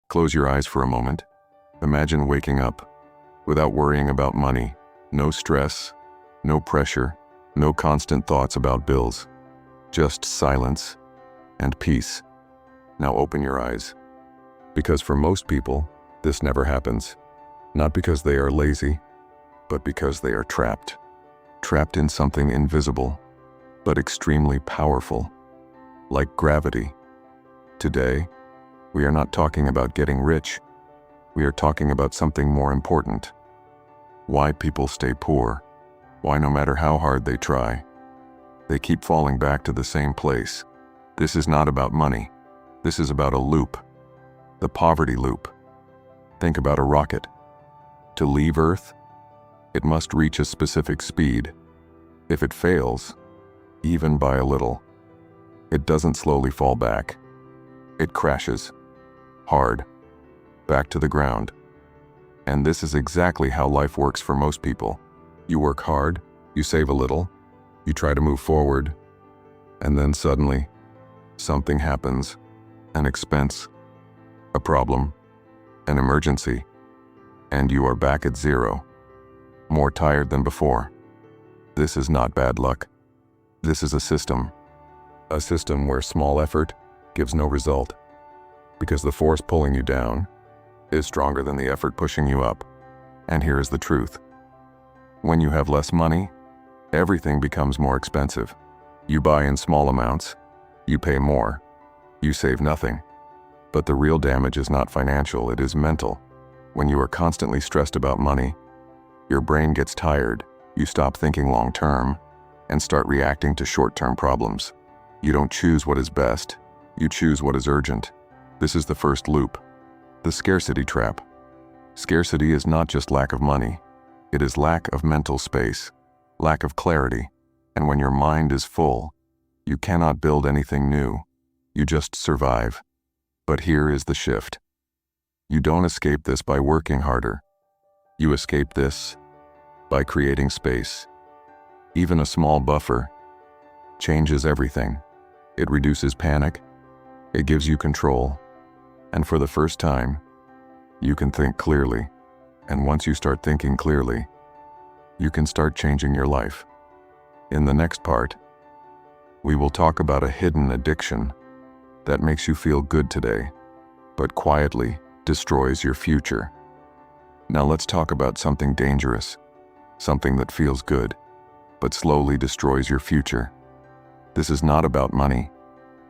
Close your eyes for a moment. Imagine waking up without worrying about money. No stress, no pressure, no constant thoughts about bills. Just silence and peace. Now open your eyes. Because for most people, this never happens. Not because they are lazy, but because they are trapped. Trapped in something invisible, but extremely powerful, like gravity. Today, we are not talking about getting rich. We are talking about something more important. Why people stay poor. Why no matter how hard they try, they keep falling back to the same place. This is not about money. This is about a loop. The poverty loop. Think about a rocket. To leave Earth, it must reach a specific speed. If it fails, even by a little, it doesn't slowly fall back. It crashes, hard, back to the ground. And this is exactly how life works for most people. You work hard, you save a little, you try to move forward, and then suddenly, something happens. An expense, a problem, an emergency, and you are back at zero, more tired than before. This is not bad luck. This is a system where small effort gives no result, because the force pulling you down is stronger than the effort pushing you up. And here is the truth. When you have less money, everything becomes more expensive. You buy in small amounts, you pay more, you save nothing. But the real damage is not financial, it is mental. When you are constantly stressed about money, your brain gets tired, you stop thinking long-term, and start reacting to short-term problems. You don't choose what is best, you choose what is urgent. This is the first loop, the scarcity trap. Scarcity is not just lack of money, it is lack of mental space, lack of clarity. And when your mind is full, you cannot build anything new, you just survive. But here is the shift. You don't escape this by working harder. You escape this by creating space. Even a small buffer changes everything. It reduces panic, it gives you control, and for the first time, you can think clearly. And once you start thinking clearly, you can start changing your life. In the next part, we will talk about a hidden addiction that makes you feel good today, but quietly destroys your future. Now let's talk about something dangerous, something that feels good, but slowly destroys your future. This is not about money.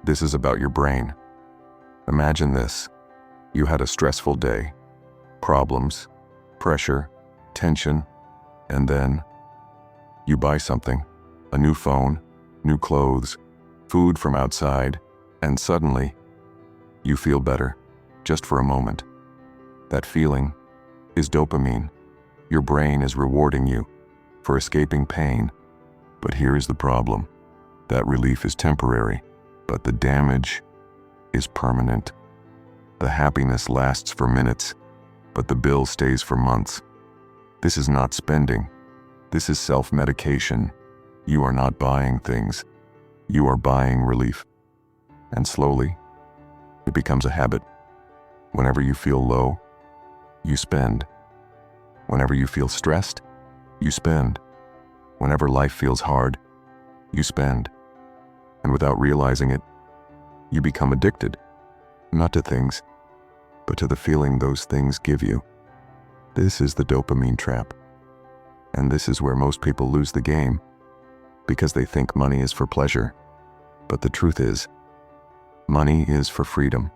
This is about your brain. Imagine this. You had a stressful day, problems, pressure, tension, and then you buy something, a new phone, new clothes, food from outside, and suddenly, you feel better, just for a moment. That feeling is dopamine. Your brain is rewarding you for escaping pain. But here is the problem. That relief is temporary, but the damage is permanent. The happiness lasts for minutes, but the bill stays for months. This is not spending. This is self-medication. You are not buying things. You are buying relief. And slowly, it becomes a habit. Whenever you feel low, you spend. Whenever you feel stressed, you spend. Whenever life feels hard, you spend. And without realizing it, you become addicted, not to things, but to the feeling those things give you. This is the dopamine trap. And this is where most people lose the game, because they think money is for pleasure. But the truth is, money is for freedom.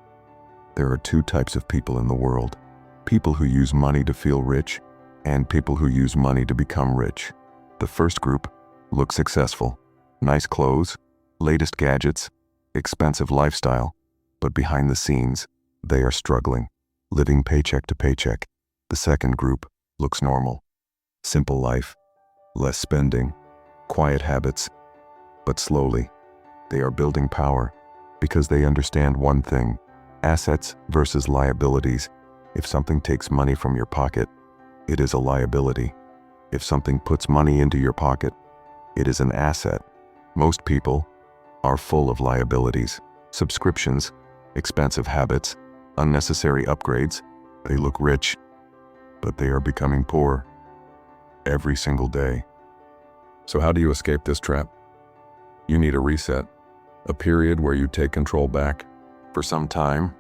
There are two types of people in the world. People who use money to feel rich, and people who use money to become rich. The first group look successful. Nice clothes, latest gadgets, expensive lifestyle. But behind the scenes, they are struggling, living paycheck to paycheck. The second group looks normal. Simple life, less spending, quiet habits. But slowly, they are building power because they understand one thing: assets versus liabilities. If something takes money from your pocket, it is a liability. If something puts money into your pocket, it is an asset. Most people are full of liabilities, subscriptions, expensive habits, Unnecessary upgrades. They look rich, but they are becoming poor every single day. So how do you escape this trap? You need a reset, a period where you take control back. For some time,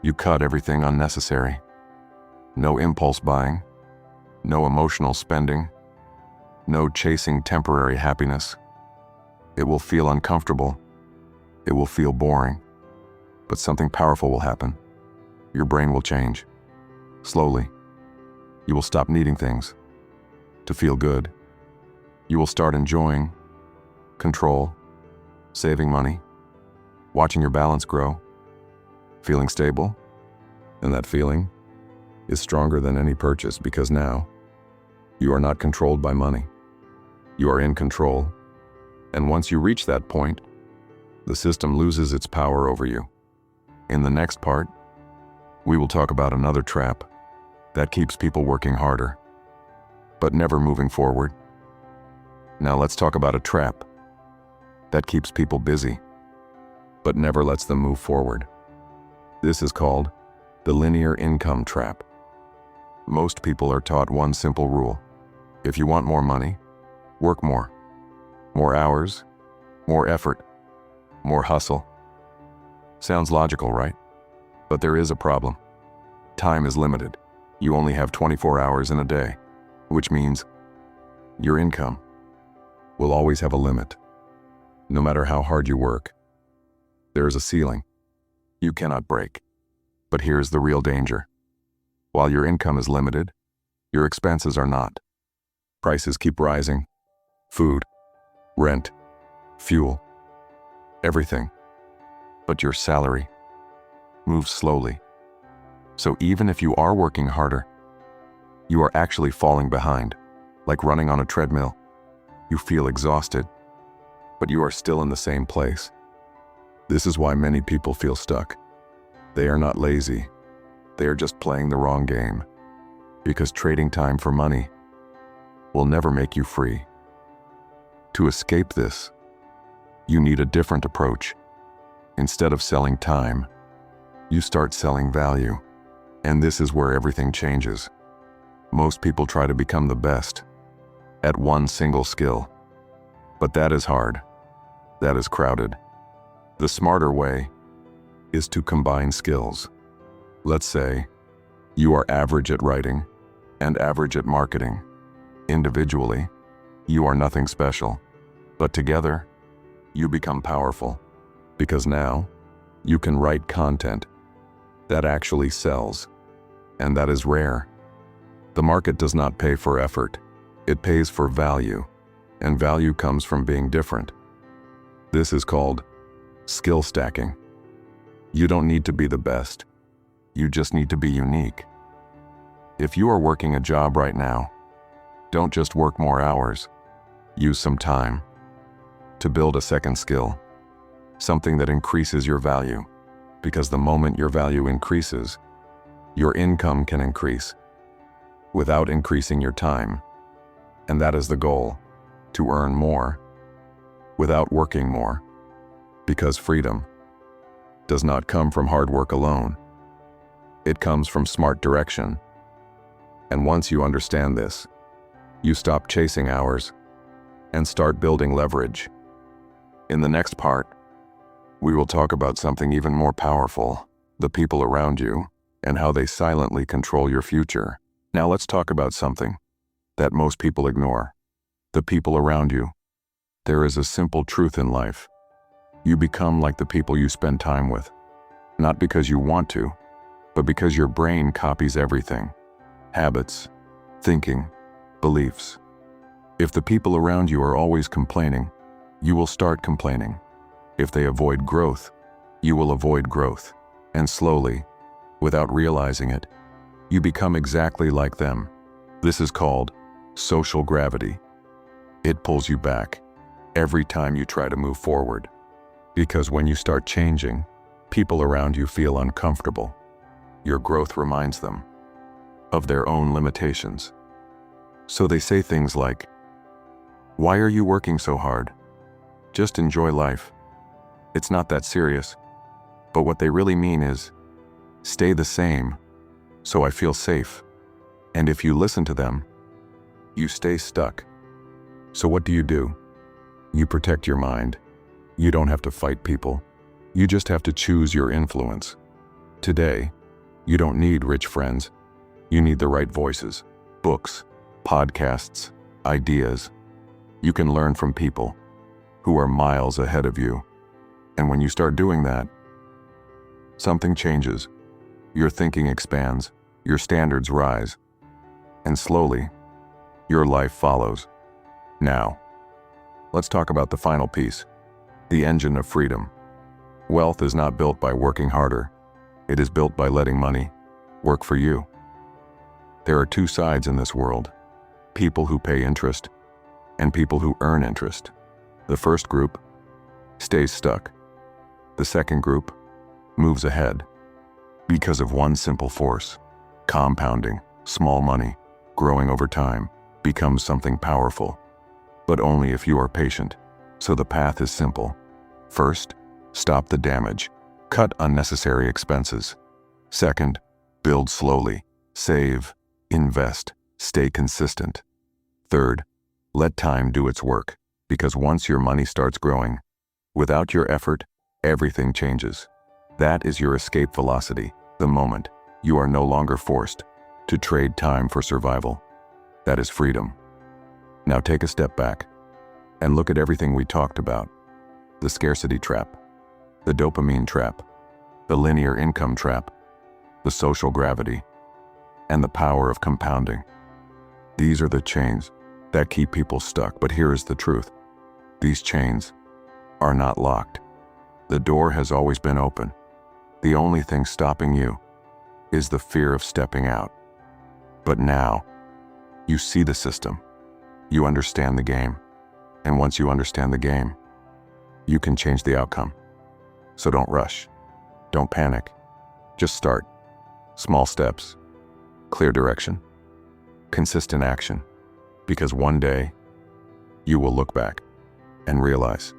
you cut everything unnecessary. No impulse buying, no emotional spending, no chasing temporary happiness. It will feel uncomfortable. It will feel boring. But something powerful will happen. Your brain will change. Slowly, you will stop needing things to feel good. You will start enjoying control, saving money, watching your balance grow, feeling stable. And that feeling is stronger than any purchase, because now you are not controlled by money. You are in control. And once you reach that point, the system loses its power over you. In the next part, we will talk about another trap that keeps people working harder, but never moving forward. Now let's talk about a trap that keeps people busy, but never lets them move forward. This is called the linear income trap. Most people are taught one simple rule. If you want more money, work more. More hours, more effort, more hustle. Sounds logical, right? But there is a problem. Time is limited. You only have 24 hours in a day, which means your income will always have a limit. No matter how hard you work, there is a ceiling you cannot break. But here's the real danger. While your income is limited, your expenses are not. Prices keep rising. Food, rent, fuel, everything. But your salary moves slowly. So even if you are working harder, you are actually falling behind, like running on a treadmill. You feel exhausted, but you are still in the same place. This is why many people feel stuck. They are not lazy. They are just playing the wrong game. Because trading time for money will never make you free. To escape this, you need a different approach. Instead of selling time, you start selling value. And this is where everything changes. Most people try to become the best at one single skill. But that is hard. That is crowded. The smarter way is to combine skills. Let's say you are average at writing and average at marketing. Individually, you are nothing special. But together, you become powerful. Because now, you can write content that actually sells. And that is rare. The market does not pay for effort. It pays for value. And value comes from being different. This is called skill stacking. You don't need to be the best. You just need to be unique. If you are working a job right now, don't just work more hours. Use some time to build a second skill, something that increases your value. Because the moment your value increases, your income can increase without increasing your time. And that is the goal, to earn more without working more. Because freedom does not come from hard work alone. It comes from smart direction. And once you understand this, you stop chasing hours and start building leverage. In the next part, we will talk about something even more powerful, the people around you, and how they silently control your future. Now let's talk about something that most people ignore, the people around you. There is a simple truth in life. You become like the people you spend time with, not because you want to, but because your brain copies everything. Habits, thinking, beliefs. If the people around you are always complaining, you will start complaining. If they avoid growth, you will avoid growth. And slowly, without realizing it, you become exactly like them. This is called social gravity. It pulls you back every time you try to move forward. Because when you start changing, people around you feel uncomfortable. Your growth reminds them of their own limitations. So they say things like, "Why are you working so hard? Just enjoy life. It's not that serious." But what they really mean is, stay the same, so I feel safe. And if you listen to them, you stay stuck. So what do? You protect your mind. You don't have to fight people. You just have to choose your influence. Today, you don't need rich friends. You need the right voices, books, podcasts, ideas. You can learn from people who are miles ahead of you. And when you start doing that, something changes. Your thinking expands, your standards rise, and slowly, your life follows. Now, let's talk about the final piece, the engine of freedom. Wealth is not built by working harder. It is built by letting money work for you. There are two sides in this world, people who pay interest and people who earn interest. The first group stays stuck. The second group moves ahead because of one simple force: compounding. Small money, growing over time, becomes something powerful, but only if you are patient. So the path is simple. First, stop the damage. Cut unnecessary expenses. Second, build slowly. Save, invest, stay consistent. Third, let time do its work, because once your money starts growing, without your effort, everything changes. That is your escape velocity, the moment you are no longer forced to trade time for survival. That is freedom. Now take a step back and look at everything we talked about: the scarcity trap, the dopamine trap, the linear income trap, the social gravity, and the power of compounding. These are the chains that keep people stuck. But here is the truth: these chains are not locked. The door has always been open. The only thing stopping you is the fear of stepping out. But now, you see the system. You understand the game. And once you understand the game, you can change the outcome. So don't rush. Don't panic. Just start. Small steps. Clear direction. Consistent action. Because one day, you will look back and realize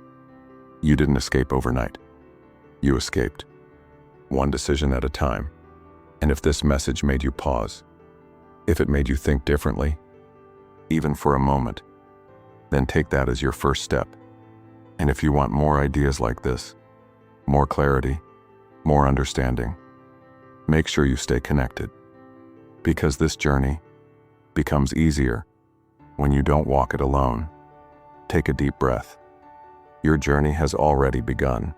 you didn't escape overnight. You escaped, one decision at a time. And if this message made you pause, if it made you think differently, even for a moment, then take that as your first step. And if you want more ideas like this, more clarity, more understanding, make sure you stay connected. Because this journey becomes easier when you don't walk it alone. Take a deep breath. Your journey has already begun.